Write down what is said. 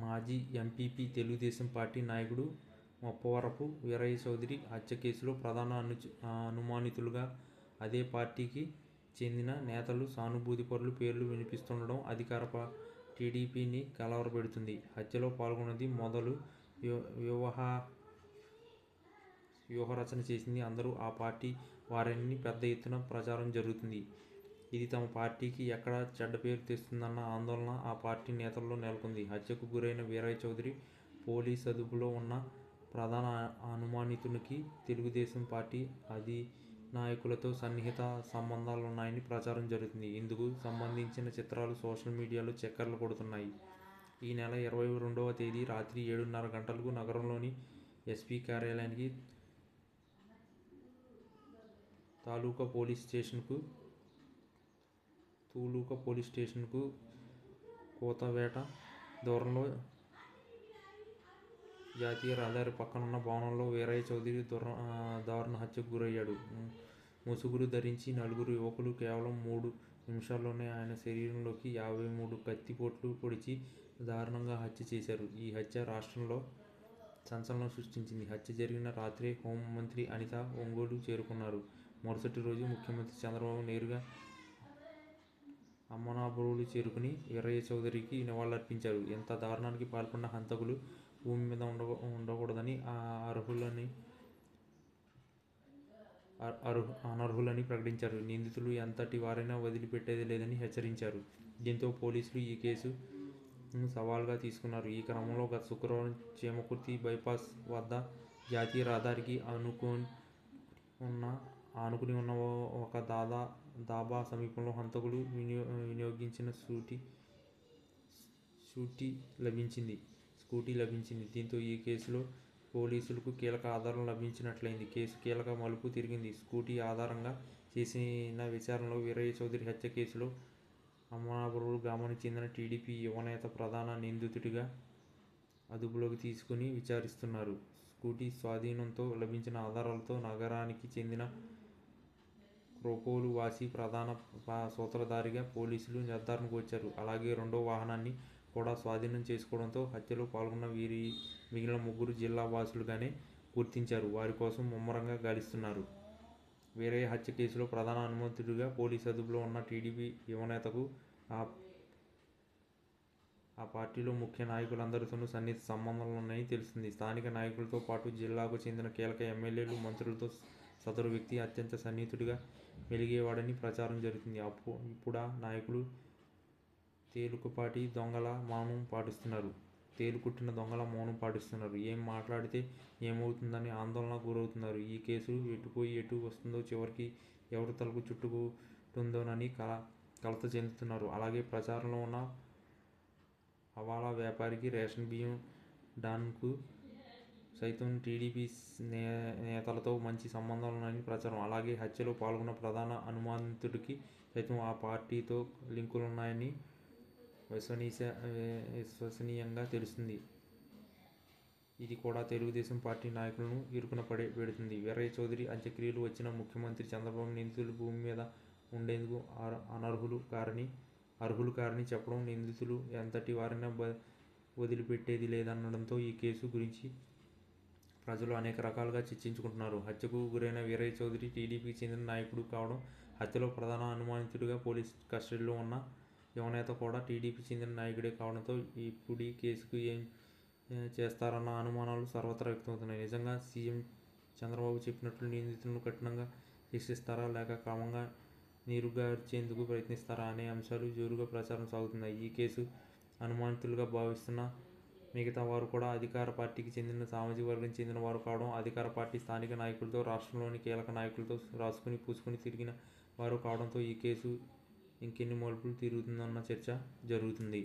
మాజీ MPP, Telugu Desam party నాయకుడు మొప్పవరపు వీరయ్య చౌదరి హత్య కేసులో ప్రధాన అనుమానితులుగా అదే పార్టీకి చెందిన నేతలు, సానుభూతిపరుల పేర్లు వినిపిస్తుండడం అధికార టీడీపీని కలవరపెడుతుంది. హత్యలో పాల్గొన్నది మొదలు వ్యూహరచన చేసింది అందరూ ఆ పార్టీ వారేనని పెద్ద ఎత్తున ప్రచారం జరుగుతుంది. ఇది తమ పార్టీకి ఎక్కడ చెడ్డపేరు తెస్తుందన్న ఆందోళన ఆ పార్టీ నేతల్లో నెలకొంది. హత్యకు గురైన వీరయ్య చౌదరి పోలీసు అదుపులో ఉన్న ప్రధాన అనుమానితునికి తెలుగుదేశం పార్టీ అధినాయకులతో సన్నిహిత సంబంధాలున్నాయని ప్రచారం జరుగుతుంది. ఇందుకు సంబంధించిన చిత్రాలు సోషల్ మీడియాలో చక్కర్లు కొడుతున్నాయి. ఈ నెల 22వ తేదీ రాత్రి 7:30 గంటలకు నగరంలోని ఎస్పీ కార్యాలయానికి, తాలూకా పోలీస్ స్టేషన్కు కూతవేట దూరంలో జాతీయ రహదారి పక్కనున్న భవనంలో వీరయ్య చౌదరి దారుణ హత్యకు గురయ్యాడు. ముసుగులు ధరించి నలుగురు యువకులు కేవలం 3 నిమిషాల్లోనే ఆయన శరీరంలోకి 53 కత్తిపోట్లు పొడిచి దారుణంగా హత్య చేశారు. ఈ హత్య రాష్ట్రంలో సంచలనం సృష్టించింది. హత్య జరిగిన రాత్రే హోంమంత్రి అనిత ఒంగోలు చేరుకున్నారు. మరుసటి రోజు ముఖ్యమంత్రి చంద్రబాబు నేరుగా అమ్మనాబురులు చేరుకుని వీరయ్య చౌదరికి నివాళులర్పించారు. ఇంత దారుణానికి పాల్పడిన హంతకులు భూమి మీద ఉండకూడదని, అనర్హులని ప్రకటించారు. నిందితులు ఎంతటి వారైనా వదిలిపెట్టేది లేదని హెచ్చరించారు. దీంతో పోలీసులు ఈ కేసును సవాల్గా తీసుకున్నారు. ఈ క్రమంలో గత శుక్రవారం చీమకుర్తి బైపాస్ వద్ద జాతీయ రహదారికి ఆనుకుని ఉన్న ఒక దాబా సమీపంలో హంతకులు వినియోగించిన స్కూటీ లభించింది. దీంతో ఈ కేసులో పోలీసులకు కీలక ఆధారం లభించినట్లయింది. కేసు కీలక మలుపు తిరిగింది. స్కూటీ ఆధారంగా చేసిన విచారణలో వీరయ్య చౌదరి హత్య కేసులో అమ్మనాపురం గ్రామానికి చెందిన టీడీపీ యువనేత ప్రధాన నిందితుడిగా అదుపులోకి తీసుకుని విచారిస్తున్నారు. స్కూటీ స్వాధీనంతో లభించిన ఆధారాలతో నగరానికి చెందిన క్రోపోలు వాసి ప్రధాన సూత్రధారిగా పోలీసులు నిర్ధారణకు వచ్చారు. అలాగే రెండో వాహనాన్ని కూడా స్వాధీనం చేసుకోవడంతో హత్యలో పాల్గొన్న మిగిలిన ముగ్గురు జిల్లా వాసులుగానే గుర్తించారు. వారి కోసం ముమ్మరంగా గాలిస్తున్నారు. వీరయ్య హత్య కేసులో ప్రధాన అనుమానితుడిగా పోలీసు అదుపులో ఉన్న టీడీపీ యువనేతకు ఆ పార్టీలో ముఖ్య నాయకులందరితోనూ సన్నిహిత సంబంధాలున్నాయని తెలుస్తుంది. స్థానిక నాయకులతో పాటు జిల్లాకు చెందిన కీలక ఎమ్మెల్యేలు, మంత్రులతో సదరు వ్యక్తి అత్యంత సన్నిహితుడిగా మెలిగేవాడని ప్రచారం జరుగుతుంది. ఇప్పుడా నాయకులు తేలుకుట్టిన దొంగల మౌనం పాటిస్తున్నారు. ఏం మాట్లాడితే ఏమవుతుందని ఆందోళనకు గురవుతున్నారు. ఈ కేసు ఎటుపోయి ఎటు వస్తుందో, చివరికి ఎవరి తలకు చుట్టుకుంటుందోనని కలత చెందుతున్నారు. అలాగే ప్రచారంలో ఉన్న హవాలా వ్యాపారికి, రేషన్ బియ్యం డాన్కు సైతం టీడీపీ నేతలతో మంచి సంబంధాలున్నాయని ప్రచారం. అలాగే హత్యలో పాల్గొన్న ప్రధాన అనుమానితుడికి సైతం ఆ పార్టీతో లింకులున్నాయని విశ్వసనీయంగా తెలుస్తుంది. ఇది కూడా తెలుగుదేశం పార్టీ నాయకులను ఇరుకున పెడుతుంది. వీరయ్య చౌదరి అంత్యక్రియలకు వచ్చిన ముఖ్యమంత్రి చంద్రబాబు నిందితులు భూమి మీద ఉండేందుకు అర్హులు కారని చెప్పడం, నిందితులు ఎంతటి వారైనా వదిలిపెట్టేది లేదనడంతో ఈ కేసు గురించి ప్రజలు అనేక రకాలుగా చర్చించుకుంటున్నారు. హత్యకు గురైన వీరయ్య చౌదరి టీడీపీకి చెందిన నాయకుడు కావడం, హత్యలో ప్రధాన అనుమానితుడిగా పోలీసు కస్టడీలో ఉన్న యువనేత కూడా టీడీపీకి చెందిన నాయకుడే కావడంతో ఇప్పుడీ కేసుకు ఏం చేస్తారన్న అనుమానాలు సర్వత్రా వ్యక్తమవుతున్నాయి. నిజంగా సీఎం చంద్రబాబు చెప్పినట్లు నిందితులను కఠినంగా శిక్షిస్తారా, లేక క్రమంగా నీరుగార్చేందుకు ప్రయత్నిస్తారా అనే అంశాలు జోరుగా ప్రచారం సాగుతున్నాయి. ఈ కేసు అనుమానితులుగా భావిస్తున్న మిగతా వారు కూడా అధికార పార్టీకి చెందిన సామాజిక వర్గానికి చెందిన వారు కావడం, అధికార పార్టీ స్థానిక నాయకులతో, రాష్ట్రంలోని కీలక నాయకులతో రాసుకుని పూసుకుని తిరిగిన వారు కావడంతో ఈ కేసు ఇంకెన్ని మలుపులు తిరుగుతుందన్న చర్చ జరుగుతుంది.